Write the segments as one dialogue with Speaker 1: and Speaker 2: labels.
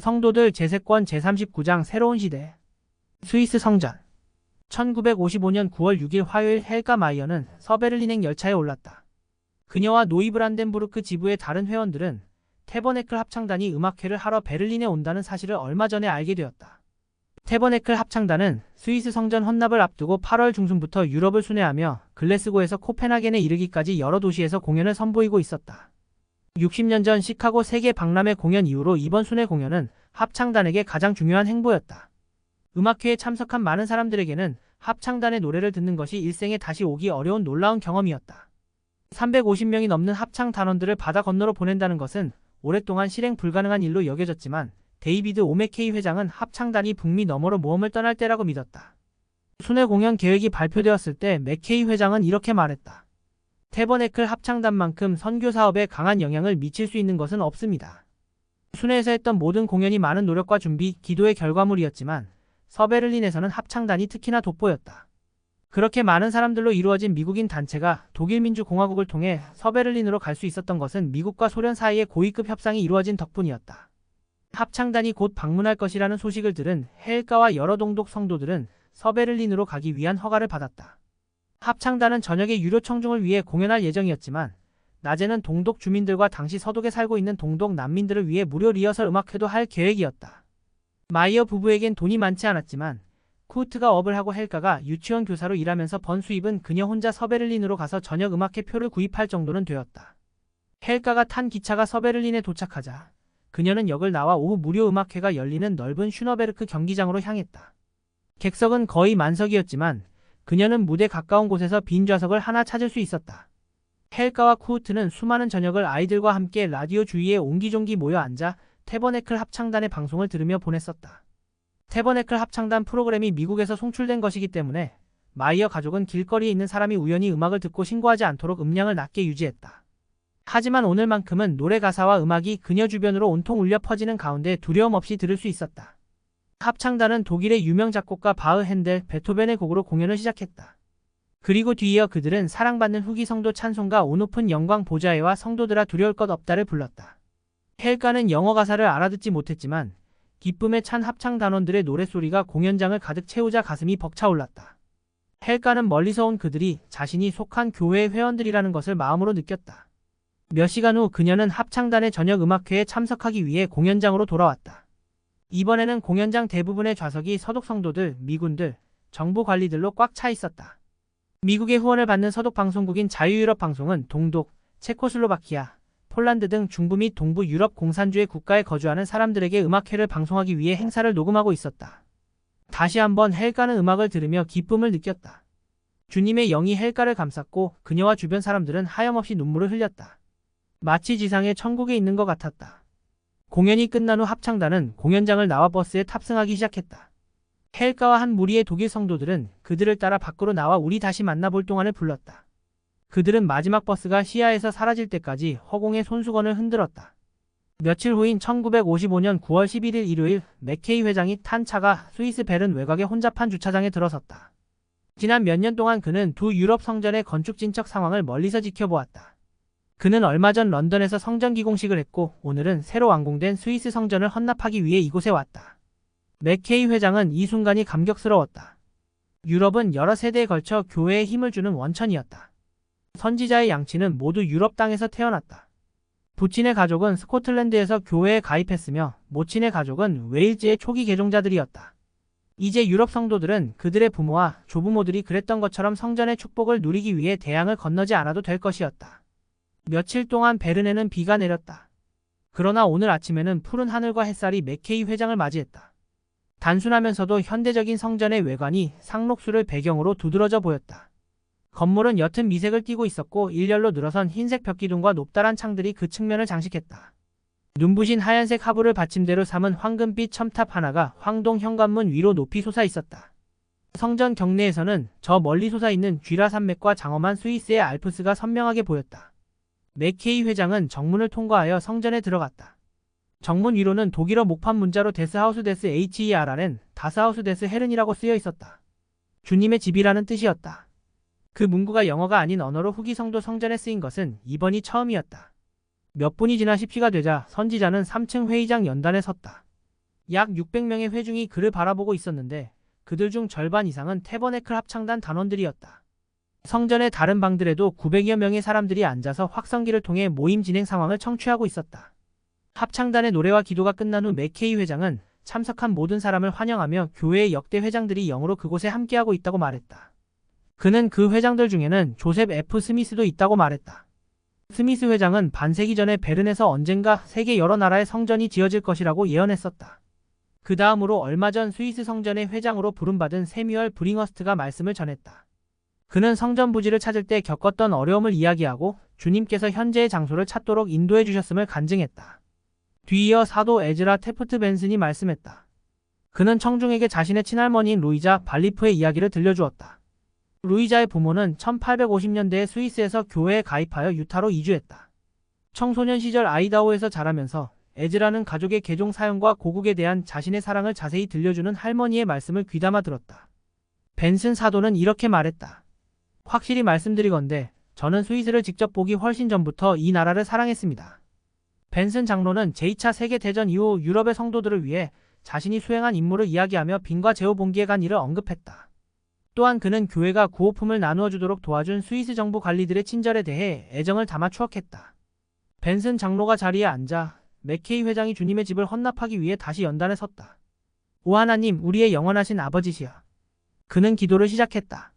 Speaker 1: 성도들 제세권 제39장 새로운 시대. 스위스 성전. 1955년 9월 6일 화요일 헬가 마이어는 서베를린행 열차에 올랐다. 그녀와 노이브란덴부르크 지부의 다른 회원들은 테버네클 합창단이 음악회를 하러 베를린에 온다는 사실을 얼마 전에 알게 되었다. 테버네클 합창단은 스위스 성전 헌납을 앞두고 8월 중순부터 유럽을 순회하며 글래스고에서 코펜하겐에 이르기까지 여러 도시에서 공연을 선보이고 있었다. 60년 전 시카고 세계 박람회 공연 이후로 이번 순회 공연은 합창단에게 가장 중요한 행보였다. 음악회에 참석한 많은 사람들에게는 합창단의 노래를 듣는 것이 일생에 다시 오기 어려운 놀라운 경험이었다. 350명이 넘는 합창 단원들을 바다 건너로 보낸다는 것은 오랫동안 실행 불가능한 일로 여겨졌지만 데이비드 오메케이 회장은 합창단이 북미 너머로 모험을 떠날 때라고 믿었다. 순회 공연 계획이 발표되었을 때 맥케이 회장은 이렇게 말했다. 테버네클 합창단만큼 선교 사업에 강한 영향을 미칠 수 있는 것은 없습니다. 순회에서 했던 모든 공연이 많은 노력과 준비, 기도의 결과물이었지만 서베를린에서는 합창단이 특히나 돋보였다. 그렇게 많은 사람들로 이루어진 미국인 단체가 독일민주공화국을 통해 서베를린으로 갈 수 있었던 것은 미국과 소련 사이의 고위급 협상이 이루어진 덕분이었다. 합창단이 곧 방문할 것이라는 소식을 들은 헬가와 여러 동독 성도들은 서베를린으로 가기 위한 허가를 받았다. 합창단은 저녁에 유료 청중을 위해 공연할 예정이었지만 낮에는 동독 주민들과 당시 서독에 살고 있는 동독 난민들을 위해 무료 리허설 음악회도 할 계획이었다. 마이어 부부에겐 돈이 많지 않았지만 쿠트가 업을 하고 헬가가 유치원 교사로 일하면서 번 수입은 그녀 혼자 서베를린으로 가서 저녁 음악회 표를 구입할 정도는 되었다. 헬가가 탄 기차가 서베를린에 도착하자 그녀는 역을 나와 오후 무료 음악회가 열리는 넓은 슈너베르크 경기장으로 향했다. 객석은 거의 만석이었지만 그녀는 무대 가까운 곳에서 빈 좌석을 하나 찾을 수 있었다. 헬가와 쿠트는 수많은 저녁을 아이들과 함께 라디오 주위에 옹기종기 모여 앉아 테버네클 합창단의 방송을 들으며 보냈었다. 테버네클 합창단 프로그램이 미국에서 송출된 것이기 때문에 마이어 가족은 길거리에 있는 사람이 우연히 음악을 듣고 신고하지 않도록 음량을 낮게 유지했다. 하지만 오늘만큼은 노래 가사와 음악이 그녀 주변으로 온통 울려 퍼지는 가운데 두려움 없이 들을 수 있었다. 합창단은 독일의 유명 작곡가 바흐, 핸델, 베토벤의 곡으로 공연을 시작했다. 그리고 뒤이어 그들은 사랑받는 후기 성도 찬송가 오 높은 영광 보좌에와 성도들아 두려울 것 없다를 불렀다. 헬가는 영어 가사를 알아듣지 못했지만 기쁨에 찬 합창 단원들의 노랫소리가 공연장을 가득 채우자 가슴이 벅차올랐다. 헬가는 멀리서 온 그들이 자신이 속한 교회의 회원들이라는 것을 마음으로 느꼈다. 몇 시간 후 그녀는 합창단의 저녁 음악회에 참석하기 위해 공연장으로 돌아왔다. 이번에는 공연장 대부분의 좌석이 서독 성도들, 미군들, 정부 관리들로 꽉 차 있었다. 미국의 후원을 받는 서독 방송국인 자유유럽 방송은 동독, 체코슬로바키아, 폴란드 등 중부 및 동부 유럽 공산주의 국가에 거주하는 사람들에게 음악회를 방송하기 위해 행사를 녹음하고 있었다. 다시 한번 헬가는 음악을 들으며 기쁨을 느꼈다. 주님의 영이 헬가를 감쌌고 그녀와 주변 사람들은 하염없이 눈물을 흘렸다. 마치 지상의 천국에 있는 것 같았다. 공연이 끝난 후 합창단은 공연장을 나와 버스에 탑승하기 시작했다. 헬가와 한 무리의 독일 성도들은 그들을 따라 밖으로 나와 우리 다시 만나볼 동안을 불렀다. 그들은 마지막 버스가 시야에서 사라질 때까지 허공에 손수건을 흔들었다. 며칠 후인 1955년 9월 11일 일요일 맥케이 회장이 탄 차가 스위스 베른 외곽의 혼잡한 주차장에 들어섰다. 지난 몇 년 동안 그는 두 유럽 성전의 건축 진척 상황을 멀리서 지켜보았다. 그는 얼마 전 런던에서 성전 기공식을 했고 오늘은 새로 완공된 스위스 성전을 헌납하기 위해 이곳에 왔다. 맥케이 회장은 이 순간이 감격스러웠다. 유럽은 여러 세대에 걸쳐 교회에 힘을 주는 원천이었다. 선지자의 양치는 모두 유럽 땅에서 태어났다. 부친의 가족은 스코틀랜드에서 교회에 가입했으며 모친의 가족은 웨일즈의 초기 개종자들이었다. 이제 유럽 성도들은 그들의 부모와 조부모들이 그랬던 것처럼 성전의 축복을 누리기 위해 대양을 건너지 않아도 될 것이었다. 며칠 동안 베른에는 비가 내렸다. 그러나 오늘 아침에는 푸른 하늘과 햇살이 맥케이 회장을 맞이했다. 단순하면서도 현대적인 성전의 외관이 상록수를 배경으로 두드러져 보였다. 건물은 옅은 미색을 띠고 있었고 일렬로 늘어선 흰색 벽기둥과 높다란 창들이 그 측면을 장식했다. 눈부신 하얀색 하부를 받침대로 삼은 황금빛 첨탑 하나가 황동 현관문 위로 높이 솟아 있었다. 성전 경내에서는 저 멀리 솟아있는 쥐라 산맥과 장엄한 스위스의 알프스가 선명하게 보였다. 맥케이 회장은 정문을 통과하여 성전에 들어갔다. 정문 위로는 독일어 목판 문자로 데스하우스 데스 HERRN 다스하우스 데스 헤른이라고 쓰여 있었다. 주님의 집이라는 뜻이었다. 그 문구가 영어가 아닌 언어로 후기 성도 성전에 쓰인 것은 이번이 처음이었다. 몇 분이 지나 10시가 되자 선지자는 3층 회의장 연단에 섰다. 약 600명의 회중이 그를 바라보고 있었는데 그들 중 절반 이상은 태버네클 합창단 단원들이었다. 성전의 다른 방들에도 900여 명의 사람들이 앉아서 확성기를 통해 모임 진행 상황을 청취하고 있었다. 합창단의 노래와 기도가 끝난 후 맥케이 회장은 참석한 모든 사람을 환영하며 교회의 역대 회장들이 영으로 그곳에 함께하고 있다고 말했다. 그는 그 회장들 중에는 조셉 F. 스미스도 있다고 말했다. 스미스 회장은 반세기 전에 베른에서 언젠가 세계 여러 나라의 성전이 지어질 것이라고 예언했었다. 그 다음으로 얼마 전 스위스 성전의 회장으로 부름받은 세뮤얼 브링허스트가 말씀을 전했다. 그는 성전 부지를 찾을 때 겪었던 어려움을 이야기하고 주님께서 현재의 장소를 찾도록 인도해 주셨음을 간증했다. 뒤이어 사도 에즈라 테프트 벤슨이 말씀했다. 그는 청중에게 자신의 친할머니인 루이자 발리프의 이야기를 들려주었다. 루이자의 부모는 1850년대에 스위스에서 교회에 가입하여 유타로 이주했다. 청소년 시절 아이다호에서 자라면서 에즈라는 가족의 개종 사연과 고국에 대한 자신의 사랑을 자세히 들려주는 할머니의 말씀을 귀담아 들었다. 벤슨 사도는 이렇게 말했다. 확실히 말씀드리건대 저는 스위스를 직접 보기 훨씬 전부터 이 나라를 사랑했습니다. 벤슨 장로는 제2차 세계대전 이후 유럽의 성도들을 위해 자신이 수행한 임무를 이야기하며 빈과 제오봉기에 간 일을 언급했다. 또한 그는 교회가 구호품을 나누어 주도록 도와준 스위스 정부 관리들의 친절에 대해 애정을 담아 추억했다. 벤슨 장로가 자리에 앉아 맥케이 회장이 주님의 집을 헌납하기 위해 다시 연단에 섰다. 오 하나님, 우리의 영원하신 아버지시여. 그는 기도를 시작했다.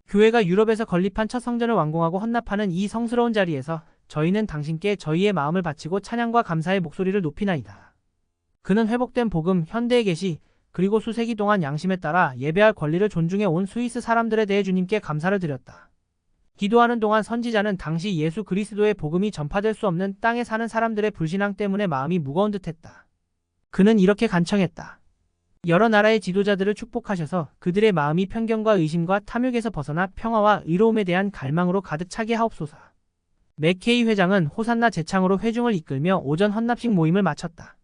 Speaker 1: 교회가 유럽에서 건립한 첫 성전을 완공하고 헌납하는 이 성스러운 자리에서 저희는 당신께 저희의 마음을 바치고 찬양과 감사의 목소리를 높이나이다. 그는 회복된 복음, 현대의 계시, 그리고 수세기 동안 양심에 따라 예배할 권리를 존중해 온 스위스 사람들에 대해 주님께 감사를 드렸다. 기도하는 동안 선지자는 당시 예수 그리스도의 복음이 전파될 수 없는 땅에 사는 사람들의 불신앙 때문에 마음이 무거운 듯했다. 그는 이렇게 간청했다. 여러 나라의 지도자들을 축복하셔서 그들의 마음이 편견과 의심과 탐욕에서 벗어나 평화와 의로움에 대한 갈망으로 가득 차게 하옵소서. 맥케이 회장은 호산나 제창으로 회중을 이끌며 오전 헌납식 모임을 마쳤다.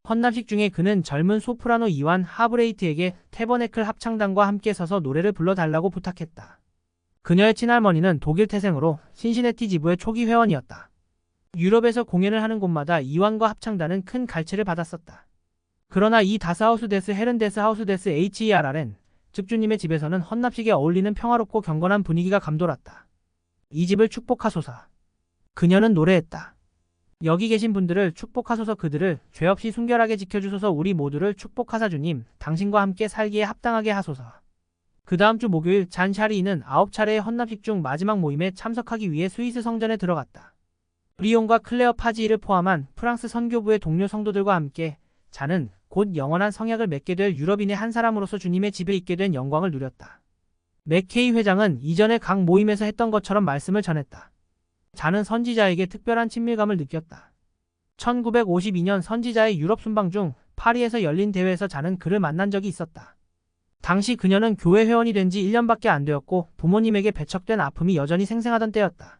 Speaker 1: 헌납식 중에 그는 젊은 소프라노 이완 하브레이트에게 태버네클 합창단과 함께 서서 노래를 불러달라고 부탁했다. 그녀의 친할머니는 독일 태생으로 신시내티 지부의 초기 회원이었다. 유럽에서 공연을 하는 곳마다 이완과 합창단은 큰 갈채를 받았었다. 그러나 이 다스하우스 데스 헤른 데스 하우스 데스 HERRN, 즉 주님의 집에서는 헌납식에 어울리는 평화롭고 경건한 분위기가 감돌았다. 이 집을 축복하소서. 그녀는 노래했다. 여기 계신 분들을 축복하소서. 그들을 죄 없이 순결하게 지켜주소서. 우리 모두를 축복하사 주님, 당신과 함께 살기에 합당하게 하소서. 그 다음 주 목요일 잔 샤리는 9차례의 헌납식 중 마지막 모임에 참석하기 위해 스위스 성전에 들어갔다. 리옹과 클레어 파지이를 포함한 프랑스 선교부의 동료 성도들과 함께 잔은 곧 영원한 성약을 맺게 될 유럽인의 한 사람으로서 주님의 집에 있게 된 영광을 누렸다. 맥케이 회장은 이전에 각 모임에서 했던 것처럼 말씀을 전했다. 잔은 선지자에게 특별한 친밀감을 느꼈다. 1952년 선지자의 유럽 순방 중 파리에서 열린 대회에서 잔은 그를 만난 적이 있었다. 당시 그녀는 교회 회원이 된 지 1년밖에 안 되었고 부모님에게 배척된 아픔이 여전히 생생하던 때였다.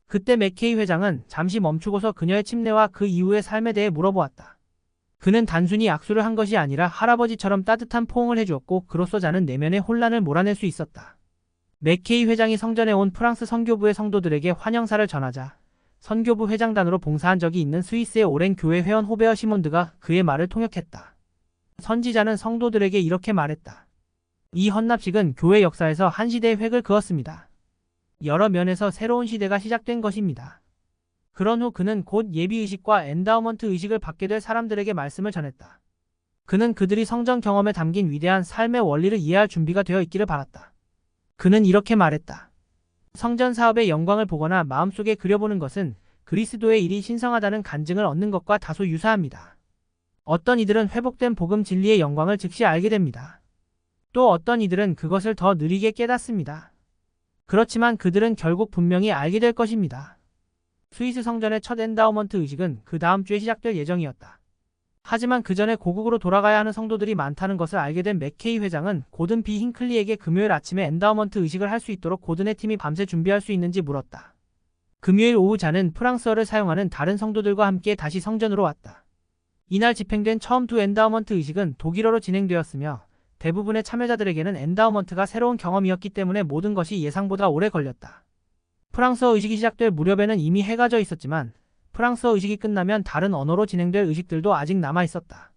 Speaker 1: 그때 맥케이 회장은 잠시 멈추고서 그녀의 침례와 그 이후의 삶에 대해 물어보았다. 그는 단순히 악수를 한 것이 아니라 할아버지처럼 따뜻한 포옹을 해주었고 그로써 잔은 내면의 혼란을 몰아낼 수 있었다. 맥케이 회장이 성전에 온 프랑스 선교부의 성도들에게 환영사를 전하자 선교부 회장단으로 봉사한 적이 있는 스위스의 오랜 교회 회원 호베어 시몬드가 그의 말을 통역했다. 선지자는 성도들에게 이렇게 말했다. 이 헌납식은 교회 역사에서 한 시대의 획을 그었습니다. 여러 면에서 새로운 시대가 시작된 것입니다. 그런 후 그는 곧 예비의식과 엔다우먼트 의식을 받게 될 사람들에게 말씀을 전했다. 그는 그들이 성전 경험에 담긴 위대한 삶의 원리를 이해할 준비가 되어 있기를 바랐다. 그는 이렇게 말했다. 성전 사업의 영광을 보거나 마음속에 그려보는 것은 그리스도의 일이 신성하다는 간증을 얻는 것과 다소 유사합니다. 어떤 이들은 회복된 복음 진리의 영광을 즉시 알게 됩니다. 또 어떤 이들은 그것을 더 느리게 깨닫습니다. 그렇지만 그들은 결국 분명히 알게 될 것입니다. 스위스 성전의 첫 엔다우먼트 의식은 그 다음 주에 시작될 예정이었다. 하지만 그 전에 고국으로 돌아가야 하는 성도들이 많다는 것을 알게 된 맥케이 회장은 고든 B 힌클리에게 금요일 아침에 엔다우먼트 의식을 할 수 있도록 고든의 팀이 밤새 준비할 수 있는지 물었다. 금요일 오후 잔은 프랑스어를 사용하는 다른 성도들과 함께 다시 성전으로 왔다. 이날 집행된 처음 두 엔다우먼트 의식은 독일어로 진행되었으며 대부분의 참여자들에게는 엔다우먼트가 새로운 경험이었기 때문에 모든 것이 예상보다 오래 걸렸다. 프랑스어 의식이 시작될 무렵에는 이미 해가 져 있었지만 프랑스어 의식이 끝나면 다른 언어로 진행될 의식들도 아직 남아 있었다.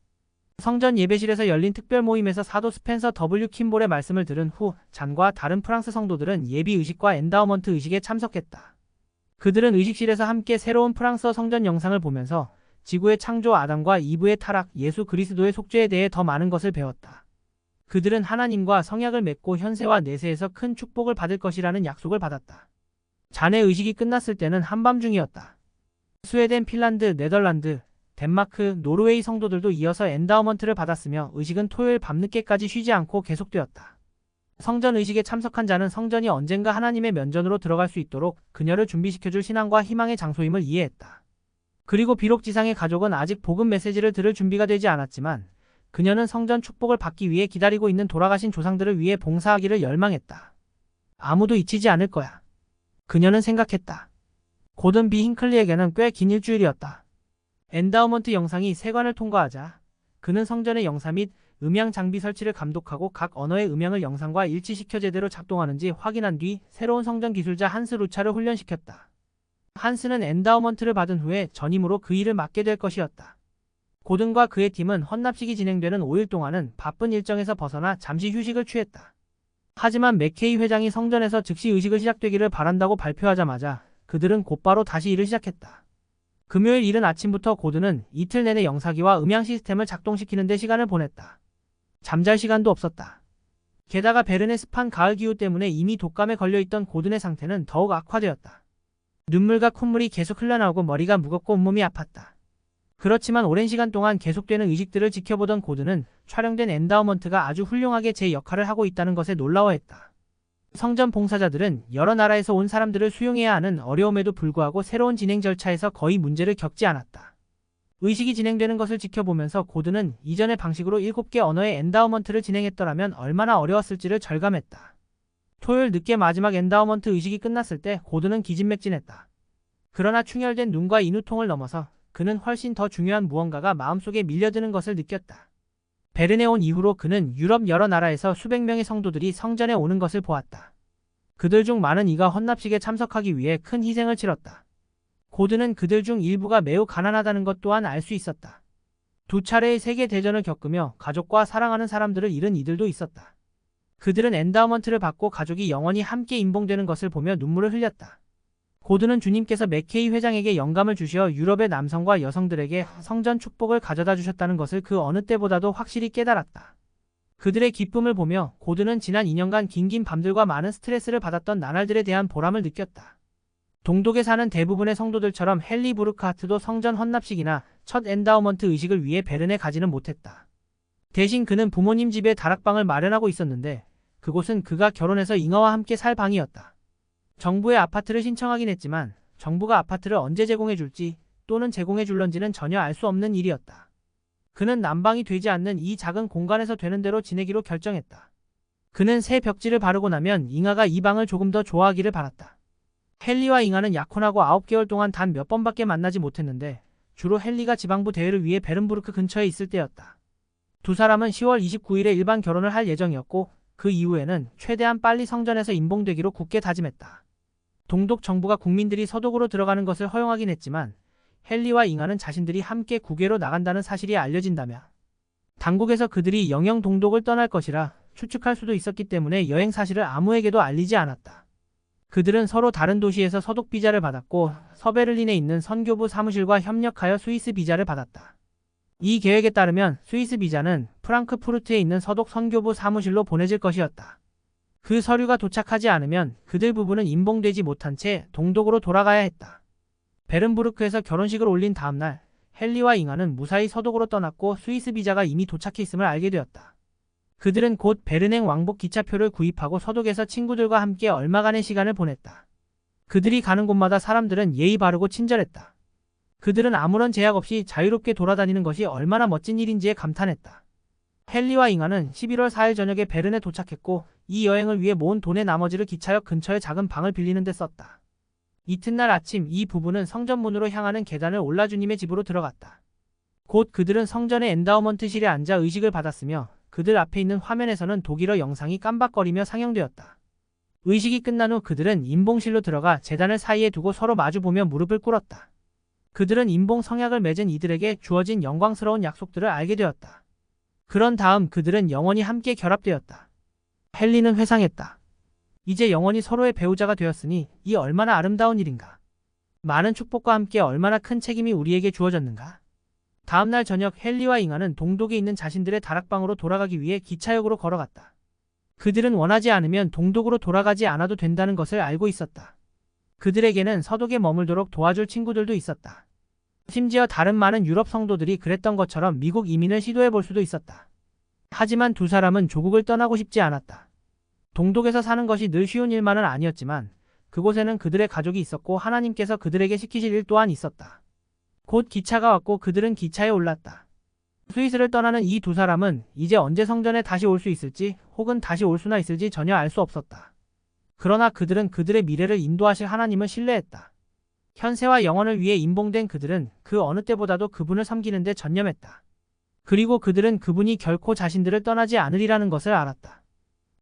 Speaker 1: 성전 예배실에서 열린 특별 모임에서 사도 스펜서 W. 킴볼의 말씀을 들은 후 잔과 다른 프랑스 성도들은 예비 의식과 엔다우먼트 의식에 참석했다. 그들은 의식실에서 함께 새로운 프랑스어 성전 영상을 보면서 지구의 창조 아담과 이브의 타락, 예수 그리스도의 속죄에 대해 더 많은 것을 배웠다. 그들은 하나님과 성약을 맺고 현세와 내세에서 큰 축복을 받을 것이라는 약속을 받았다. 잔의 의식이 끝났을 때는 한밤중이었다. 스웨덴, 핀란드, 네덜란드, 덴마크, 노르웨이 성도들도 이어서 엔다우먼트를 받았으며 의식은 토요일 밤늦게까지 쉬지 않고 계속되었다. 성전 의식에 참석한 자는 성전이 언젠가 하나님의 면전으로 들어갈 수 있도록 그녀를 준비시켜줄 신앙과 희망의 장소임을 이해했다. 그리고 비록 지상의 가족은 아직 복음 메시지를 들을 준비가 되지 않았지만 그녀는 성전 축복을 받기 위해 기다리고 있는 돌아가신 조상들을 위해 봉사하기를 열망했다. 아무도 잊히지 않을 거야. 그녀는 생각했다. 고든 B. 힌클리에게는 꽤 긴 일주일이었다. 엔다우먼트 영상이 세관을 통과하자 그는 성전의 영사 및 음향 장비 설치를 감독하고 각 언어의 음향을 영상과 일치시켜 제대로 작동하는지 확인한 뒤 새로운 성전 기술자 한스 루차를 훈련시켰다. 한스는 엔다우먼트를 받은 후에 전임으로 그 일을 맡게 될 것이었다. 고든과 그의 팀은 헌납식이 진행되는 5일 동안은 바쁜 일정에서 벗어나 잠시 휴식을 취했다. 하지만 맥케이 회장이 성전에서 즉시 의식을 시작되기를 바란다고 발표하자마자 그들은 곧바로 다시 일을 시작했다. 금요일 이른 아침부터 고든은 이틀 내내 영사기와 음향 시스템을 작동시키는 데 시간을 보냈다. 잠잘 시간도 없었다. 게다가 베른의 습한 가을 기후 때문에 이미 독감에 걸려있던 고든의 상태는 더욱 악화되었다. 눈물과 콧물이 계속 흘러나오고 머리가 무겁고 온몸이 아팠다. 그렇지만 오랜 시간 동안 계속되는 의식들을 지켜보던 고든은 촬영된 엔다우먼트가 아주 훌륭하게 제 역할을 하고 있다는 것에 놀라워했다. 성전 봉사자들은 여러 나라에서 온 사람들을 수용해야 하는 어려움에도 불구하고 새로운 진행 절차에서 거의 문제를 겪지 않았다. 의식이 진행되는 것을 지켜보면서 고든은 이전의 방식으로 7개 언어의 엔다우먼트를 진행했더라면 얼마나 어려웠을지를 절감했다. 토요일 늦게 마지막 엔다우먼트 의식이 끝났을 때 고든은 기진맥진했다. 그러나 충혈된 눈과 인후통을 넘어서 그는 훨씬 더 중요한 무언가가 마음속에 밀려드는 것을 느꼈다. 베른에 온 이후로 그는 유럽 여러 나라에서 수백 명의 성도들이 성전에 오는 것을 보았다. 그들 중 많은 이가 헌납식에 참석하기 위해 큰 희생을 치렀다. 고든은 그들 중 일부가 매우 가난하다는 것 또한 알 수 있었다. 2차례의 세계대전을 겪으며 가족과 사랑하는 사람들을 잃은 이들도 있었다. 그들은 엔다우먼트를 받고 가족이 영원히 함께 임봉되는 것을 보며 눈물을 흘렸다. 고든은 주님께서 맥케이 회장에게 영감을 주시어 유럽의 남성과 여성들에게 성전 축복을 가져다 주셨다는 것을 그 어느 때보다도 확실히 깨달았다. 그들의 기쁨을 보며 고든은 지난 2년간 긴긴 밤들과 많은 스트레스를 받았던 나날들에 대한 보람을 느꼈다. 동독에 사는 대부분의 성도들처럼 헨리 부르크하트도 성전 헌납식이나 첫 엔다우먼트 의식을 위해 베른에 가지는 못했다. 대신 그는 부모님 집에 다락방을 마련하고 있었는데 그곳은 그가 결혼해서 잉어와 함께 살 방이었다. 정부의 아파트를 신청하긴 했지만 정부가 아파트를 언제 제공해줄지 또는 제공해줄런지는 전혀 알 수 없는 일이었다. 그는 난방이 되지 않는 이 작은 공간에서 되는 대로 지내기로 결정했다. 그는 새 벽지를 바르고 나면 잉아가 이 방을 조금 더 좋아하기를 바랐다. 헨리와 잉아는 약혼하고 9개월 동안 단 몇 번밖에 만나지 못했는데 주로 헨리가 지방부 대회를 위해 베른부르크 근처에 있을 때였다. 두 사람은 10월 29일에 일반 결혼을 할 예정이었고 그 이후에는 최대한 빨리 성전에서 임봉되기로 굳게 다짐했다. 동독 정부가 국민들이 서독으로 들어가는 것을 허용하긴 했지만 헨리와 잉아는 자신들이 함께 국외로 나간다는 사실이 알려진다며 당국에서 그들이 영영 동독을 떠날 것이라 추측할 수도 있었기 때문에 여행 사실을 아무에게도 알리지 않았다. 그들은 서로 다른 도시에서 서독 비자를 받았고 서베를린에 있는 선교부 사무실과 협력하여 스위스 비자를 받았다. 이 계획에 따르면 스위스 비자는 프랑크푸르트에 있는 서독 선교부 사무실로 보내질 것이었다. 그 서류가 도착하지 않으면 그들 부부는 임봉되지 못한 채 동독으로 돌아가야 했다. 베른부르크에서 결혼식을 올린 다음날 헨리와 잉아는 무사히 서독으로 떠났고 스위스 비자가 이미 도착해 있음을 알게 되었다. 그들은 곧 베른행 왕복 기차표를 구입하고 서독에서 친구들과 함께 얼마간의 시간을 보냈다. 그들이 가는 곳마다 사람들은 예의 바르고 친절했다. 그들은 아무런 제약 없이 자유롭게 돌아다니는 것이 얼마나 멋진 일인지에 감탄했다. 헨리와 잉아는 11월 4일 저녁에 베른에 도착했고 이 여행을 위해 모은 돈의 나머지를 기차역 근처의 작은 방을 빌리는 데 썼다. 이튿날 아침 이 부부는 성전문으로 향하는 계단을 올라 주님의 집으로 들어갔다. 곧 그들은 성전의 엔다우먼트실에 앉아 의식을 받았으며 그들 앞에 있는 화면에서는 독일어 영상이 깜박거리며 상영되었다. 의식이 끝난 후 그들은 임봉실로 들어가 제단을 사이에 두고 서로 마주보며 무릎을 꿇었다. 그들은 임봉 성약을 맺은 이들에게 주어진 영광스러운 약속들을 알게 되었다. 그런 다음 그들은 영원히 함께 결합되었다. 헨리는 회상했다. 이제 영원히 서로의 배우자가 되었으니 이 얼마나 아름다운 일인가. 많은 축복과 함께 얼마나 큰 책임이 우리에게 주어졌는가. 다음날 저녁 헨리와 잉하는 동독에 있는 자신들의 다락방으로 돌아가기 위해 기차역으로 걸어갔다. 그들은 원하지 않으면 동독으로 돌아가지 않아도 된다는 것을 알고 있었다. 그들에게는 서독에 머물도록 도와줄 친구들도 있었다. 심지어 다른 많은 유럽 성도들이 그랬던 것처럼 미국 이민을 시도해 볼 수도 있었다. 하지만 두 사람은 조국을 떠나고 싶지 않았다. 동독에서 사는 것이 늘 쉬운 일만은 아니었지만 그곳에는 그들의 가족이 있었고 하나님께서 그들에게 시키실 일 또한 있었다. 곧 기차가 왔고 그들은 기차에 올랐다. 스위스를 떠나는 이 두 사람은 이제 언제 성전에 다시 올 수 있을지 혹은 다시 올 수나 있을지 전혀 알 수 없었다. 그러나 그들은 그들의 미래를 인도하실 하나님을 신뢰했다. 현세와 영원을 위해 임봉된 그들은 그 어느 때보다도 그분을 섬기는 데 전념했다. 그리고 그들은 그분이 결코 자신들을 떠나지 않으리라는 것을 알았다.